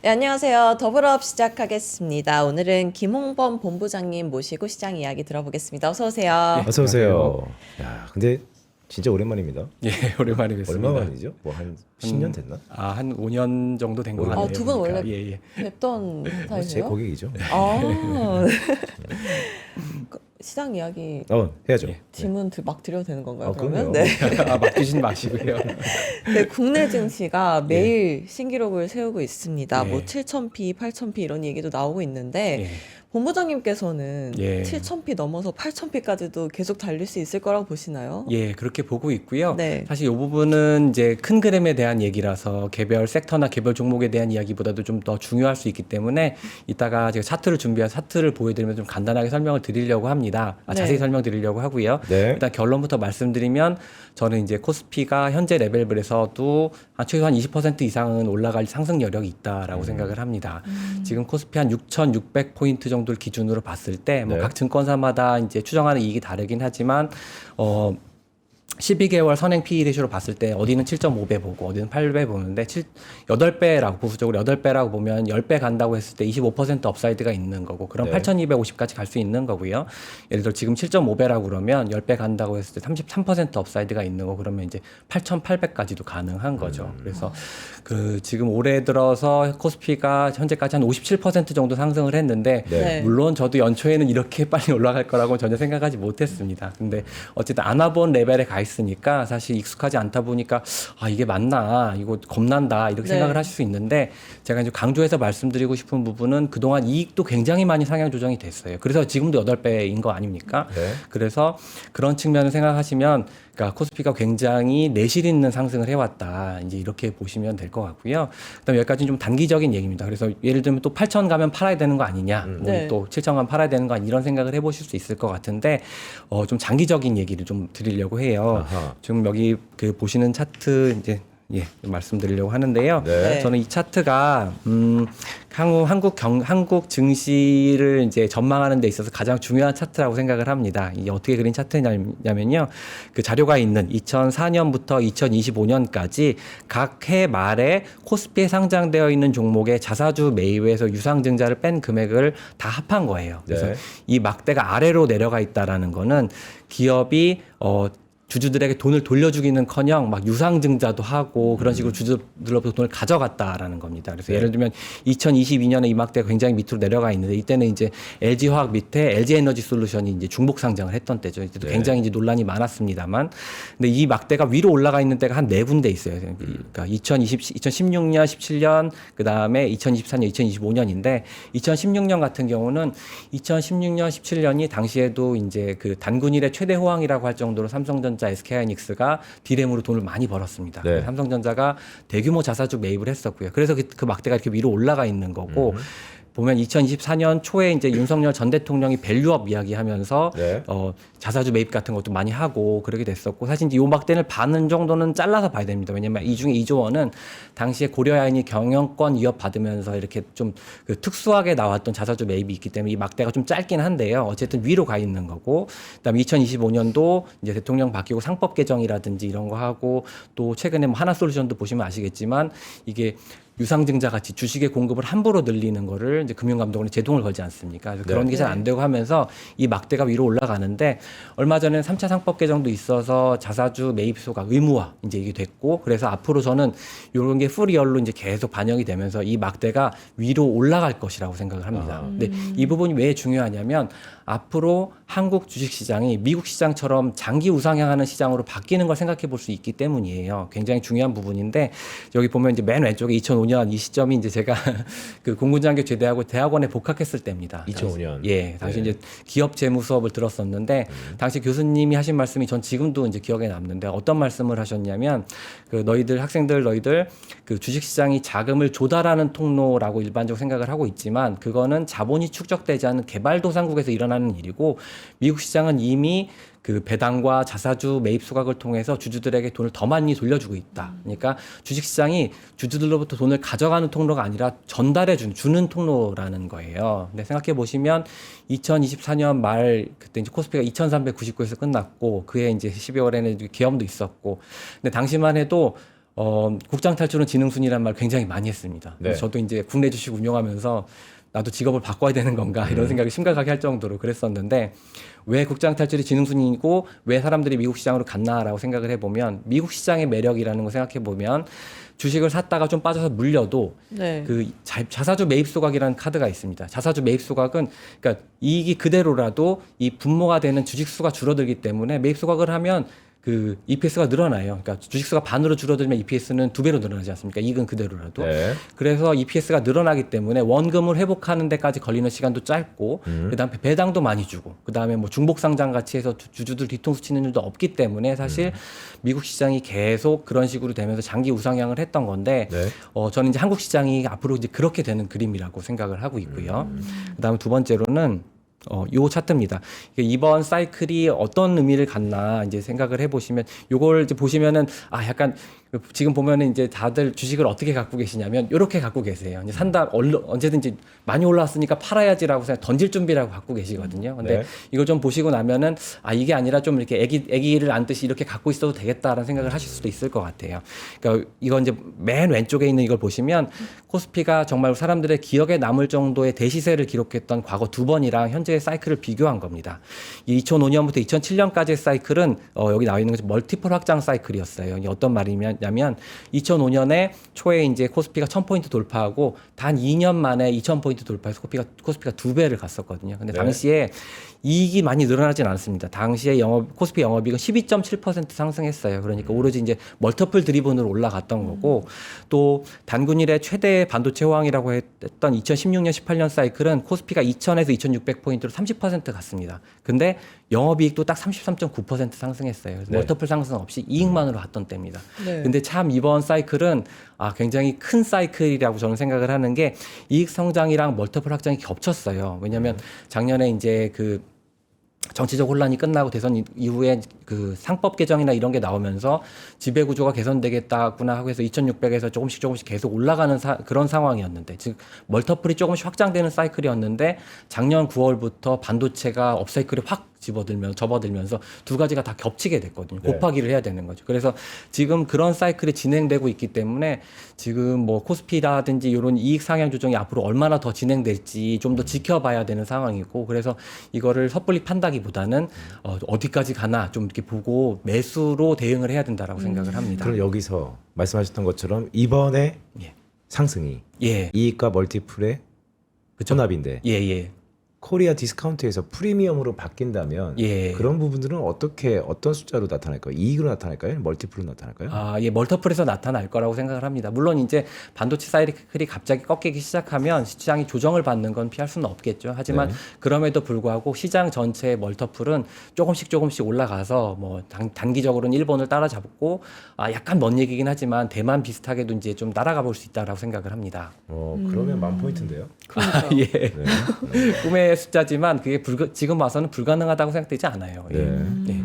네, 안녕하세요. 더블업 시작하겠습니다. 오늘은 김홍범 본부장님 모시고 시장 이야기 들어보겠습니다. 어서 오세요. 어서 오세요. 야, 근데 진짜 오랜만입니다. 예, 오랜만에 뵙습니다. 얼마 만이죠? 뭐 한 10년 됐나? 한 5년 정도 된 것 오래됐네요. 같네요. 두 분 원래 보니까. 예, 예. 뵙던 제 사이세요? 고객이죠. 아, 시장 이야기 해야죠. 예. 질문 막 드려도 되는 건가요? 아, 그러면? 그럼요. 네. 맡기진 마시고요. 네, 국내 증시가 매일 신기록을 세우고 있습니다. 예. 뭐 7,000p, 8,000p 이런 얘기도 나오고 있는데 예. 본부장님께서는 예. 7,000p 넘어서 8,000p까지도 계속 달릴 수 있을 거라고 보시나요? 예, 그렇게 보고 있고요. 네. 사실 이 부분은 이제 큰 그림에 대한 얘기라서 개별 섹터나 개별 종목에 대한 이야기보다도 좀 더 중요할 수 있기 때문에 이따가 제가 차트를 보여드리면 좀 간단하게 설명을 드리려고 합니다. 네. 자세히 설명드리려고 하고요. 네. 일단 결론부터 말씀드리면 저는 이제 코스피가 현재 레벨에서도 최소한 20% 이상은 올라갈 상승 여력이 있다라고 생각을 합니다. 지금 코스피 한 6,600포인트 정도를 기준으로 봤을 때 뭐 네. 각 증권사마다 이제 추정하는 이익이 다르긴 하지만 12개월 선행 PE 레이쇼로 봤을 때 어디는 7.5배 보고 어디는 8배 보는데 8배라고 보수적으로 8배라고 보면 10배 간다고 했을 때 25% 업사이드가 있는 거고 그럼 네. 8,250까지 갈 수 있는 거고요. 예를 들어 지금 7.5배라고 그러면 10배 간다고 했을 때 33% 업사이드가 있는 거 그러면 이제 8,800까지도 가능한 거죠. 그래서 지금 올해 들어서 코스피가 현재까지 한 57% 정도 상승을 했는데 네. 물론 저도 연초에는 이렇게 빨리 올라갈 거라고 전혀 생각하지 못했습니다. 근데 어쨌든 안 와본 레벨에 가 있으니까 사실 익숙하지 않다 보니까 이게 맞나 이거 겁난다 이렇게 네. 생각을 하실 수 있는데 제가 이제 강조해서 말씀드리고 싶은 부분은 그동안 이익도 굉장히 많이 상향 조정이 됐어요. 그래서 지금도 8배인 거 아닙니까? 네. 그래서 그런 측면을 생각하시면 그러니까 코스피가 굉장히 내실 있는 상승을 해왔다. 이제 이렇게 보시면 될 것 같고요. 그다음에 여기까지는 좀 단기적인 얘기입니다. 그래서 예를 들면 또 8천 가면 팔아야 되는 거 아니냐, 뭐 네. 또 7천 가면 팔아야 되는 거 아니냐 이런 생각을 해보실 수 있을 것 같은데 좀 장기적인 얘기를 좀 드리려고 해요. 아하. 지금 여기 보시는 차트 이제 말씀드리려고 하는데요. 네. 저는 이 차트가 한국 증시를 이제 전망하는 데 있어서 가장 중요한 차트라고 생각을 합니다. 이게 어떻게 그린 차트냐면요. 그 자료가 있는 2004년부터 2025년까지 각 해 말에 코스피에 상장되어 있는 종목의 자사주 매입에서 유상증자를 뺀 금액을 다 합한 거예요. 그래서 네. 이 막대가 아래로 내려가 있다라는 거는 기업이 주주들에게 돈을 돌려주기는커녕 막 유상증자도 하고 그런 식으로 주주들로부터 돈을 가져갔다라는 겁니다. 그래서 네. 예를 들면 2022년에 이 막대가 굉장히 밑으로 내려가 있는데 이때는 이제 LG화학 밑에 LG에너지솔루션이 이제 중복 상장을 했던 때죠. 이때도 네. 굉장히 이제 논란이 많았습니다만, 근데 이 막대가 위로 올라가 있는 때가 한 네 군데 있어요. 그러니까 2016년, 17년, 그 다음에 2024년, 2025년인데 2016년 같은 경우는 2016년, 17년이 당시에도 이제 그 단군일의 최대 호황이라고 할 정도로 삼성전자 SK하이닉스가 디램으로 돈을 많이 벌었습니다. 네. 삼성전자가 대규모 자사주 매입을 했었고요. 그래서 그 막대가 이렇게 위로 올라가 있는 거고 보면 2024년 초에 이제 윤석열 전 대통령이 밸류업 이야기하면서 네. 자사주 매입 같은 것도 많이 하고 그러게 됐었고 사실 이제 요 막대를 반은 정도는 잘라서 봐야 됩니다. 왜냐면 이 중에 2조 원은 당시에 고려야인이 경영권 위협 받으면서 이렇게 좀 그 특수하게 나왔던 자사주 매입이 있기 때문에 이 막대가 좀 짧긴 한데요. 어쨌든 위로 가 있는 거고 그다음에 2025년도 이제 대통령 바뀌고 상법 개정이라든지 이런 거 하고 또 최근에 뭐 하나솔루션도 보시면 아시겠지만 이게 유상증자 같이 주식의 공급을 함부로 늘리는 거를 이제 금융감독원이 제동을 걸지 않습니까? 그래서 그런 네. 게 잘 안 되고 하면서 이 막대가 위로 올라가는데 얼마 전에 3차 상법 개정도 있어서 자사주 매입소가 의무화 이제 이게 됐고 그래서 앞으로 저는 이런 게 풀이얼로 이제 계속 반영이 되면서 이 막대가 위로 올라갈 것이라고 생각을 합니다. 근데 이 부분이 왜 중요하냐면 앞으로 한국 주식시장이 미국 시장처럼 장기 우상향하는 시장으로 바뀌는 걸 생각해 볼 수 있기 때문이에요. 굉장히 중요한 부분인데 여기 보면 이제 맨 왼쪽에 2005년 이 시점이 이제 제가 그 공군장교 제대하고 대학원에 복학했을 때입니다. 2005년. 예, 당시 네. 이제 기업 재무 수업을 들었었는데 당시 교수님이 하신 말씀이 전 지금도 이제 기억에 남는데 어떤 말씀을 하셨냐면 그 너희들 그 주식시장이 자금을 조달하는 통로라고 일반적으로 생각을 하고 있지만 그거는 자본이 축적되지 않은 개발도상국에서 일어나는 일이고 미국 시장은 이미 그 배당과 자사주 매입 수각을 통해서 주주들에게 돈을 더 많이 돌려주고 있다. 그러니까 주식시장이 주주들로부터 돈을 가져가는 통로가 아니라 전달해 주는 통로라는 거예요. 근데 생각해 보시면 2024년 말 그때 이제 코스피가 2,399에서 끝났고 그해 이제 12월에는 계엄도 있었고 근데 당시만 해도 국장 탈출은 지능순이란 말 굉장히 많이 했습니다. 네. 저도 이제 국내 주식 운용하면서 나도 직업을 바꿔야 되는 건가 이런 생각이 심각하게 할 정도로 그랬었는데 왜 국장 탈출이 지능순이고 왜 사람들이 미국 시장으로 갔나라고 생각을 해보면 미국 시장의 매력이라는 걸 생각해보면 주식을 샀다가 좀 빠져서 물려도 네. 그 자사주 매입 소각이라는 카드가 있습니다. 자사주 매입 소각은 그러니까 이익이 그대로라도 이 분모가 되는 주식 수가 줄어들기 때문에 매입 소각을 하면 그 EPS가 늘어나요. 그러니까 주식수가 반으로 줄어들면 EPS는 2배로 늘어나지 않습니까? 이익은 그대로라도. 네. 그래서 EPS가 늘어나기 때문에 원금을 회복하는 데까지 걸리는 시간도 짧고 그다음에 배당도 많이 주고 그다음에 뭐 중복 상장 같이 해서 주주들 뒤통수 치는 일도 없기 때문에 사실 미국 시장이 계속 그런 식으로 되면서 장기 우상향을 했던 건데 네. 저는 이제 한국 시장이 앞으로 이제 그렇게 되는 그림이라고 생각을 하고 있고요. 그다음에 두 번째로는 요 차트입니다. 이번 사이클이 어떤 의미를 갖나 이제 생각을 해보시면 요걸 이제 보시면은 약간 지금 보면은 이제 다들 주식을 어떻게 갖고 계시냐면 이렇게 갖고 계세요. 이제 산다 언제든지 많이 올라왔으니까 팔아야지라고 생각 던질 준비라고 갖고 계시거든요. 근데 네. 이걸 좀 보시고 나면은 이게 아니라 좀 이렇게 애기를 안듯이 이렇게 갖고 있어도 되겠다라는 생각을 하실 수도 있을 것 같아요. 그러니까 이건 이제 맨 왼쪽에 있는 이걸 보시면 코스피가 정말 사람들의 기억에 남을 정도의 대시세를 기록했던 과거 2번이랑 현재의 사이클을 비교한 겁니다. 이 2005년부터 2007년까지의 사이클은 여기 나와 있는 것이 멀티플 확장 사이클이었어요. 이게 어떤 말이냐면 2005년에 초에 이제 코스피가 1000포인트 돌파하고 단 2년 만에 2000포인트 돌파해서 코스피가 2배를 갔었거든요. 근데 네. 당시에 이익이 많이 늘어나진 않았습니다. 당시에 코스피 영업이익은 12.7% 상승했어요. 그러니까 오로지 이제 멀티플 드리븐으로 올라갔던 거고 또 단군일의 최대 반도체 호황이라고 했던 2016년 18년 사이클은 코스피가 2000에서 2600포인트로 30% 갔습니다. 근데 영업이익도 딱 33.9% 상승했어요. 그래서 네. 멀티플 상승 없이 이익만으로 갔던 때입니다. 네. 근데 참 이번 사이클은 굉장히 큰 사이클이라고 저는 생각을 하는 게 이익 성장이랑 멀티플 확장이 겹쳤어요. 왜냐하면 작년에 이제 그 정치적 혼란이 끝나고 대선 이후에 그 상법 개정이나 이런 게 나오면서 지배 구조가 개선되겠다구나 하고 해서 2,600에서 조금씩 계속 올라가는 그런 상황이었는데 즉 멀티플이 조금씩 확장되는 사이클이었는데 작년 9월부터 반도체가 업사이클이 확 접어들면서 두 가지가 다 겹치게 됐거든요. 네. 곱하기를 해야 되는 거죠. 그래서 지금 그런 사이클이 진행되고 있기 때문에 지금 뭐 코스피라든지 이런 이익 상향 조정이 앞으로 얼마나 더 진행될지 좀 더 지켜봐야 되는 상황이고 그래서 이거를 섣불리 판다기보다는 어디까지 가나 좀 이렇게 보고 매수로 대응을 해야 된다라고 생각을 합니다. 그럼 여기서 말씀하셨던 것처럼 이번에 예. 상승이 예. 이익과 멀티플의 그쵸? 혼합인데 예. 코리아 디스카운트에서 프리미엄으로 바뀐다면 예. 그런 부분들은 어떤 숫자로 나타날까요? 이익으로 나타날까요? 멀티플로 나타날까요? 예, 멀티플에서 나타날 거라고 생각을 합니다. 물론 이제 반도체 사이클이 갑자기 꺾이기 시작하면 시장이 조정을 받는 건 피할 수는 없겠죠. 하지만 네. 그럼에도 불구하고 시장 전체의 멀티플은 조금씩 올라가서 뭐 단기적으로는 일본을 따라잡고 약간 먼 얘기긴 하지만 대만 비슷하게도 이제 좀 따라가 볼 수 있다라고 생각을 합니다. 그러면 만 포인트인데요. 그러니까. 예. 네. 꿈의 숫자지만 그게 지금 와서는 불가능하다고 생각되지 않아요. 예. 네.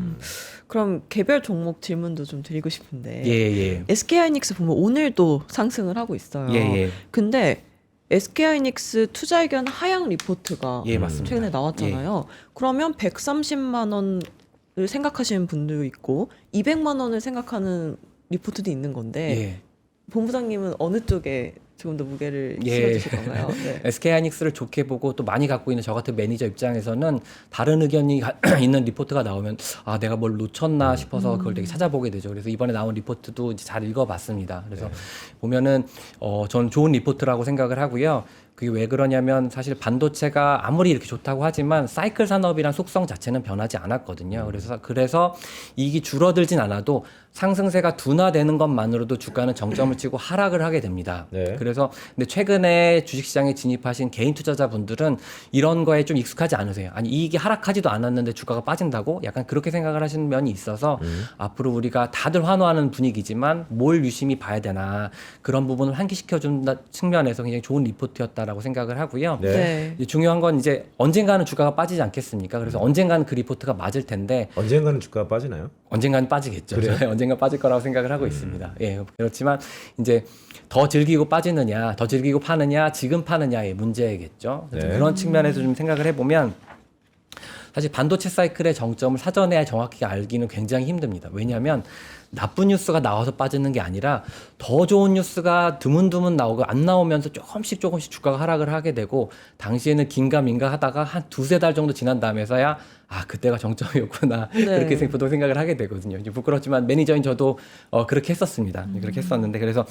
그럼 개별 종목 질문도 좀 드리고 싶은데 예. SK하이닉스 보면 오늘도 상승을 하고 있어요. 예. 근데 SK하이닉스 투자의견 하향 리포트가 예, 맞습니다. 최근에 나왔잖아요. 그러면 130만 원을 생각하시는 분도 있고 200만 원을 생각하는 리포트도 있는 건데 예. 본부장님은 어느 쪽에 조금 더 무게를 예. 실어주실 건가요? 네. SK하이닉스를 좋게 보고 또 많이 갖고 있는 저 같은 매니저 입장에서는 다른 의견이 있는 리포트가 나오면 내가 뭘 놓쳤나 싶어서 그걸 되게 찾아보게 되죠. 그래서 이번에 나온 리포트도 이제 잘 읽어봤습니다. 그래서 보면은 저는 좋은 리포트라고 생각을 하고요. 그게 왜 그러냐면 사실 반도체가 아무리 이렇게 좋다고 하지만 사이클 산업이란 속성 자체는 변하지 않았거든요. 그래서 이익이 줄어들진 않아도 상승세가 둔화되는 것만으로도 주가는 정점을 치고 하락을 하게 됩니다. 네. 그래서 근데 최근에 주식시장에 진입하신 개인 투자자분들은 이런 거에 좀 익숙하지 않으세요. 아니 이익이 하락하지도 않았는데 주가가 빠진다고 약간 그렇게 생각을 하시는 면이 있어서 앞으로 우리가 다들 환호하는 분위기지만 뭘 유심히 봐야 되나 그런 부분을 환기시켜준 측면에서 굉장히 좋은 리포트였다라고 생각을 하고요. 네. 이제 중요한 건 이제 언젠가는 주가가 빠지지 않겠습니까? 그래서 언젠가는 그 리포트가 맞을 텐데 언젠가는 주가가 빠지나요? 언젠가는 빠지겠죠. 그래요? 저는 언젠가 빠질 거라고 생각을 하고 있습니다. 예, 그렇지만 이제 더 즐기고 빠지느냐, 더 즐기고 파느냐, 지금 파느냐의 문제겠죠. 그래서 네. 그런 측면에서 좀 생각을 해보면 사실 반도체 사이클의 정점을 사전에 정확히 알기는 굉장히 힘듭니다. 왜냐하면 나쁜 뉴스가 나와서 빠지는 게 아니라 더 좋은 뉴스가 드문드문 나오고 안 나오면서 조금씩 주가가 하락을 하게 되고 당시에는 긴가민가 하다가 한 두세 달 정도 지난 다음에서야 그때가 정점이었구나 네. 그렇게 보통 생각을 하게 되거든요. 이제 부끄럽지만 매니저인 저도 그렇게 했었습니다. 그렇게 했었는데 그래서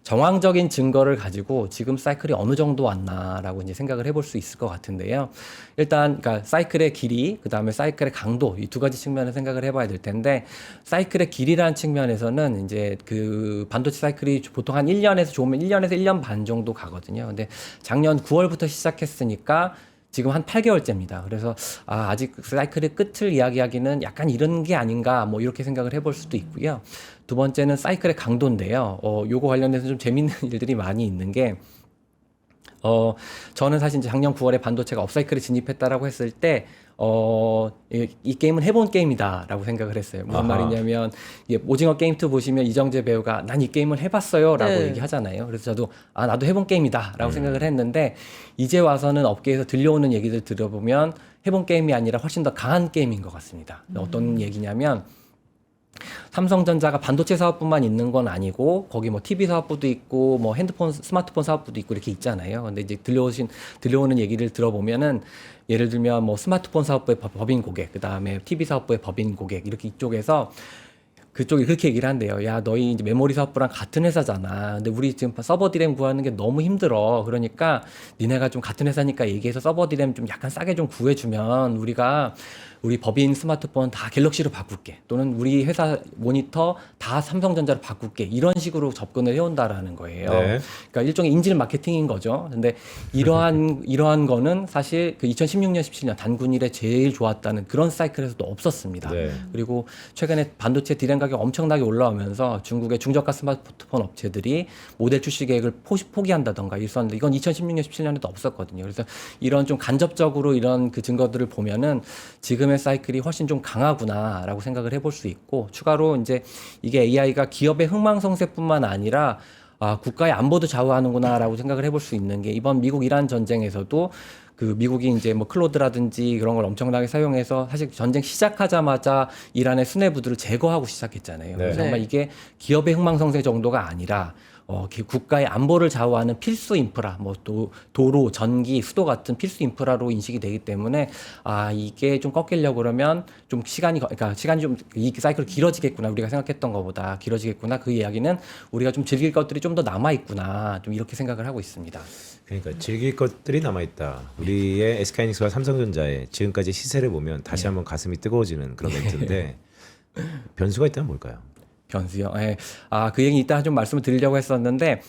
정황적인 증거를 가지고 지금 사이클이 어느 정도 왔나라고 이제 생각을 해볼 수 있을 것 같은데요. 일단 그러니까 사이클의 길이 그다음에 사이클의 강도 이 두 가지 측면을 생각을 해봐야 될 텐데 사이클의 길이라는 측면에서는 이제 그 반도체 사이클이 보통 한 1년에서 좋으면 1년에서 1년 반 정도 가거든요. 근데 작년 9월부터 시작했으니까 지금 한 8개월째입니다. 그래서 아직 사이클의 끝을 이야기하기는 약간 이런 게 아닌가 뭐 이렇게 생각을 해볼 수도 있고요. 두 번째는 사이클의 강도인데요. 요거 관련해서 좀 재밌는 일들이 많이 있는 게 저는 사실 이제 작년 9월에 반도체가 업사이클에 진입했다라고 했을 때 이 게임은 해본 게임이다라고 생각을 했어요. 무슨 말이냐면 오징어 게임2 보시면 이정재 배우가 난 이 게임을 해봤어요라고 네. 얘기하잖아요. 그래서 저도 나도 해본 게임이다라고 생각을 했는데 이제 와서는 업계에서 들려오는 얘기들 들어보면 해본 게임이 아니라 훨씬 더 강한 게임인 것 같습니다. 어떤 얘기냐면 삼성전자가 반도체 사업부만 있는 건 아니고 거기 뭐 TV 사업부도 있고 뭐 핸드폰, 스마트폰 사업부도 있고 이렇게 있잖아요. 근데 이제 들려오는 얘기를 들어보면은 예를 들면 뭐 스마트폰 사업부의 법인 고객, 그다음에 TV 사업부의 법인 고객 이렇게 이쪽에서 그쪽이 그렇게 얘기를 한대요. 야, 너희 이제 메모리 사업부랑 같은 회사잖아. 근데 우리 지금 서버 디램 구하는 게 너무 힘들어. 그러니까 니네가 좀 같은 회사니까 얘기해서 서버 디램 좀 약간 싸게 좀 구해주면 우리가 우리 법인 스마트폰 다 갤럭시로 바꿀게. 또는 우리 회사 모니터 다 삼성전자로 바꿀게. 이런 식으로 접근을 해온다라는 거예요. 네. 그러니까 일종의 인질 마케팅인 거죠. 근데 이러한 거는 사실 그 2016년, 17년 단군 일에 제일 좋았다는 그런 사이클에서도 없었습니다. 네. 그리고 최근에 반도체 디램 가격 엄청나게 올라오면서 중국의 중저가 스마트폰 업체들이 모델 출시 계획을 포기한다던가 있었는데 이건 2016년, 17년에도 없었거든요. 그래서 이런 좀 간접적으로 이런 그 증거들을 보면은 지금의 사이클이 훨씬 좀 강하구나라고 생각을 해볼 수 있고 추가로 이제 이게 AI가 기업의 흥망성쇠뿐만 아니라 국가의 안보도 좌우하는구나라고 생각을 해볼 수 있는 게 이번 미국 이란 전쟁에서도 그 미국이 이제 뭐 클로드라든지 그런 걸 엄청나게 사용해서 사실 전쟁 시작하자마자 이란의 수뇌부들을 제거하고 시작했잖아요. 네. 그래서 정말 이게 기업의 흥망성쇠 정도가 아니라 국가의 안보를 좌우하는 필수 인프라, 뭐 또 도로, 전기, 수도 같은 필수 인프라로 인식이 되기 때문에 이게 좀 꺾이려고 그러면 좀 시간이 좀 이 사이클 길어지겠구나 우리가 생각했던 것보다 길어지겠구나 그 이야기는 우리가 좀 즐길 것들이 좀 더 남아 있구나 좀 이렇게 생각을 하고 있습니다. 그러니까 즐길 것들이 남아 있다. 우리의 SK하이닉스와 삼성전자의 지금까지 시세를 보면 다시 한번 가슴이 뜨거워지는 그런 멘트인데 변수가 있다면 뭘까요? 변수요. 예. 그 얘기 이따 좀 말씀을 드리려고 했었는데,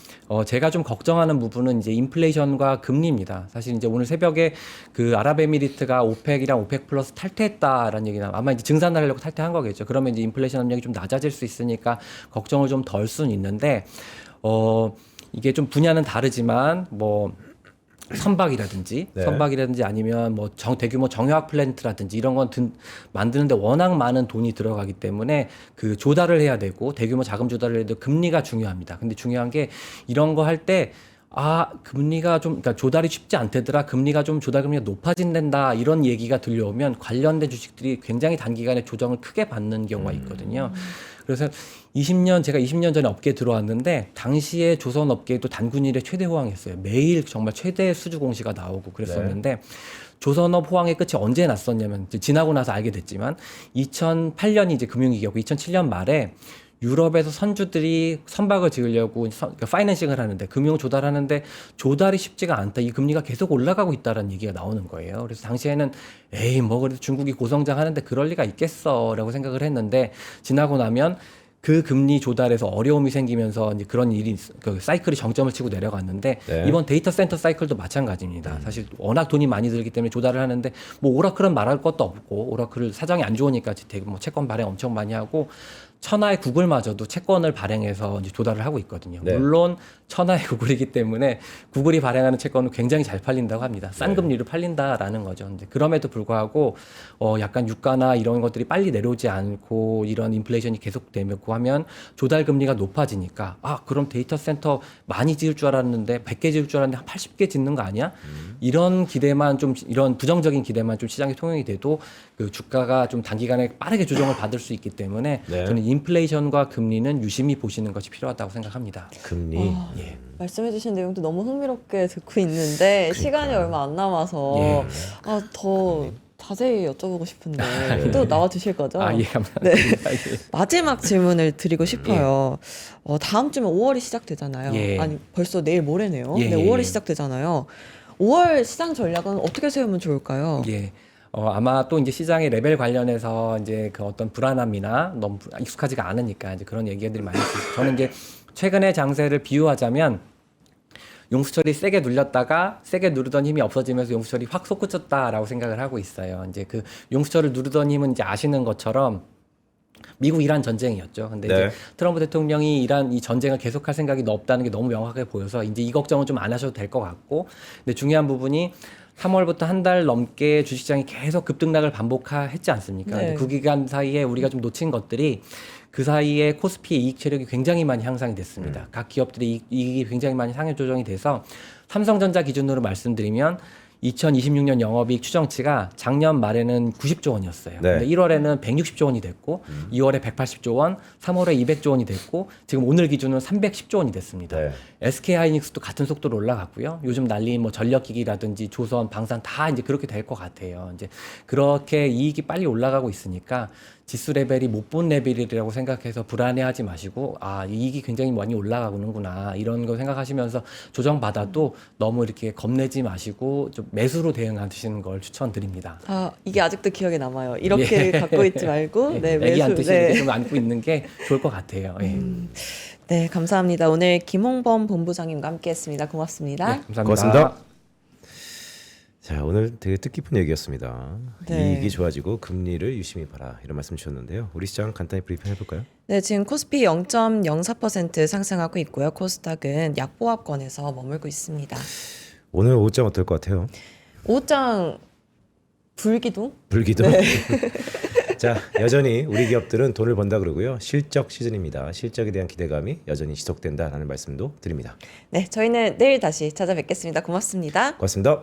제가 좀 걱정하는 부분은 이제 인플레이션과 금리입니다. 사실 이제 오늘 새벽에 그 아랍에미리트가 오펙이랑 오펙 플러스 탈퇴했다라는 얘기나 아마 이제 증산을 하려고 탈퇴한 거겠죠. 그러면 이제 인플레이션 압력이 좀 낮아질 수 있으니까 걱정을 좀 덜 수는 있는데, 이게 좀 분야는 다르지만 뭐 선박이라든지 아니면 뭐 대규모 정유학 플랜트라든지 이런 건 만드는데 워낙 많은 돈이 들어가기 때문에 그 조달을 해야 되고 대규모 자금 조달을 해도 금리가 중요합니다. 근데 중요한 게 이런 거 할 때 금리가 좀, 그러니까 조달이 쉽지 않대더라. 금리가 좀 조달 금리가 높아진다. 이런 얘기가 들려오면 관련된 주식들이 굉장히 단기간에 조정을 크게 받는 경우가 있거든요. 그래서 제가 20년 전에 업계에 들어왔는데 당시에 조선 업계도 단군 일에 최대 호황이었어요. 매일 정말 최대 수주 공시가 나오고 그랬었는데 조선업 호황의 끝이 언제 났었냐면 지나고 나서 알게 됐지만 2008년이 이제 금융위기였고 2007년 말에 유럽에서 선주들이 선박을 지으려고 파이낸싱을 하는데 금융 조달하는데 조달이 쉽지가 않다. 이 금리가 계속 올라가고 있다라는 얘기가 나오는 거예요. 그래서 당시에는 뭐 그래도 중국이 고성장하는데 그럴 리가 있겠어라고 생각을 했는데 지나고 나면 그 금리 조달에서 어려움이 생기면서 이제 그런 일이 그 사이클이 정점을 치고 내려갔는데 이번 데이터 센터 사이클도 마찬가지입니다. 사실 워낙 돈이 많이 들기 때문에 조달을 하는데 뭐 오라클은 말할 것도 없고 오라클 사정이 안 좋으니까 뭐 채권 발행 엄청 많이 하고 천하의 구글마저도 채권을 발행해서 이제 조달을 하고 있거든요. 물론 천하의 구글이기 때문에 구글이 발행하는 채권은 굉장히 잘 팔린다고 합니다. 싼 금리로 팔린다라는 거죠. 근데 그럼에도 불구하고 약간 유가나 이런 것들이 빨리 내려오지 않고 이런 인플레이션이 계속되고 하면 조달 금리가 높아지니까 그럼 데이터 센터 많이 지을 줄 알았는데 100개 지을 줄 알았는데 한 80개 짓는 거 아니야? 이런 부정적인 기대만 좀 시장에 통용이 돼도 그 주가가 좀 단기간에 빠르게 조정을 받을 수 있기 때문에 저는 인플레이션과 금리는 유심히 보시는 것이 필요하다고 생각합니다. 금리. 예. 말씀해주신 내용도 너무 흥미롭게 듣고 있는데 시간이 얼마 안 남아서 예. 더 자세히 여쭤보고 싶은데 또 나와 주실 거죠? 아, 예, 감사합니다. 네. 예. 마지막 질문을 드리고 싶어요. 다음 주면 5월이 시작되잖아요. 예. 아니 벌써 내일 모레네요. 예, 네, 예, 5월이 예. 시작되잖아요. 5월 시장 전략은 어떻게 세우면 좋을까요? 예. 아마 또 이제 시장의 레벨 관련해서 이제 그 어떤 불안함이나 너무 익숙하지가 않으니까 이제 그런 얘기들이 많이 있어요. 저는 이제 최근의 장세를 비유하자면 용수철이 세게 눌렸다가 세게 누르던 힘이 없어지면서 용수철이 확 솟구쳤다라고 생각을 하고 있어요. 이제 그 용수철을 누르던 힘은 이제 아시는 것처럼 미국 이란 전쟁이었죠. 근데 네. 이제 트럼프 대통령이 이란 이 전쟁을 계속할 생각이 없다는 게 너무 명확하게 보여서 이제 이 걱정은 좀 안 하셔도 될 것 같고, 근데 중요한 부분이 3월부터 한 달 넘게 주식시장이 계속 급등락을 반복했지 않습니까? 네. 근데 그 기간 사이에 우리가 좀 놓친 것들이 그 사이에 코스피의 이익 체력이 굉장히 많이 향상이 됐습니다. 각 기업들의 이익이 굉장히 많이 상향 조정이 돼서 삼성전자 기준으로 말씀드리면 2026년 영업이익 추정치가 작년 말에는 90조 원이었어요. 네. 근데 1월에는 160조 원이 됐고 2월에 180조 원, 3월에 200조 원이 됐고 지금 오늘 기준으로 310조 원이 됐습니다. 네. SK 하이닉스도 같은 속도로 올라갔고요. 요즘 난리인 뭐 전력기기라든지 조선, 방산 다 이제 그렇게 될 것 같아요. 이제 그렇게 이익이 빨리 올라가고 있으니까 지수 레벨이 못 본 레벨이라고 생각해서 불안해하지 마시고 이익이 굉장히 많이 올라가는구나 이런 거 생각하시면서 조정받아도 너무 이렇게 겁내지 마시고 좀 매수로 대응하시는 걸 추천드립니다. 이게 아직도 기억에 남아요. 이렇게 갖고 있지 말고 네, 애기한테 매수. 네. 좀 안고 있는 게 좋을 것 같아요. 예. 네, 감사합니다. 오늘 김홍범 본부장님과 함께했습니다. 고맙습니다. 네, 감사합니다. 고맙습니다. 자, 오늘 되게 뜻깊은 얘기였습니다. 네. 이익이 좋아지고 금리를 유심히 봐라 이런 말씀 주셨는데요. 우리 시장 간단히 브리핑 해볼까요? 네, 지금 코스피 0.04% 상승하고 있고요. 코스닥은 약보합권에서 머물고 있습니다. 오늘 오후장 어떨 것 같아요? 오후장 불기둥? 불기도. 자, 여전히 우리 기업들은 돈을 번다 그러고요. 실적 시즌입니다. 실적에 대한 기대감이 여전히 지속된다라는 말씀도 드립니다. 네, 저희는 내일 다시 찾아뵙겠습니다. 고맙습니다. 고맙습니다.